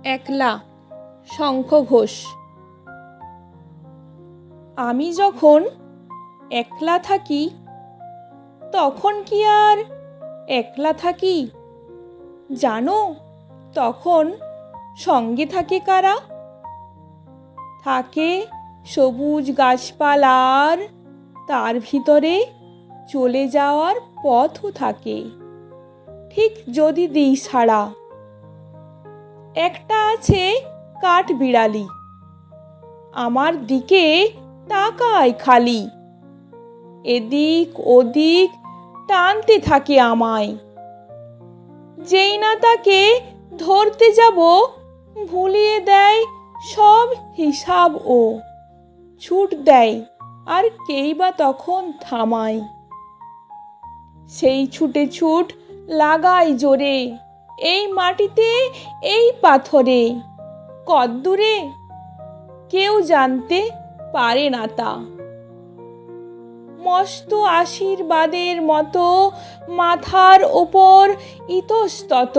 একলা, শঙ্খ ঘোষ। আমি যখন একলা থাকি তখন কি আর একলা থাকি? জানো তখন সঙ্গে থাকে কারা? থাকে সবুজ গাছপালার, তার ভিতরে চলে যাওয়ার পথও থাকে, ঠিক যদি দিই সাড়া। একটা আছে কাঠ বিড়ালি, আমার দিকে তাকায় খালি, এদিক ওদিক টানতে থাকে আমায়। যেই না তাকে ধরতে যাব, ভুলিয়ে দেয় সব হিসাব ও, ছুট দেয় আর কেই বা তখন থামায়। সেই ছুটে ছুট লাগাই জোরে, এই মাটিতে এই পাথরে, কদ্দূরে কেউ জানতে পারে না তা। মস্ত আশীর্বাদের মতো মাথার ওপর ইতস্তত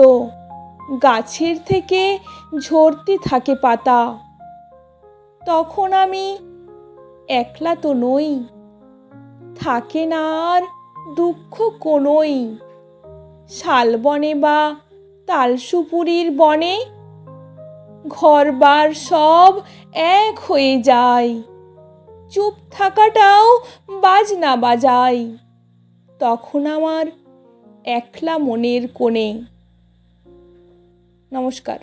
গাছের থেকে ঝরতে থাকে পাতা। তখন আমি একলা তো নই, থাকে না আর দুঃখ কোনোই। শালবনে বা তালসুপুরির বনে ঘরবার সব এক হয়ে যায়, চুপ থাকাটাও বাজনা বাজায়। তখন আমার একলা মনের কোণে। নমস্কার।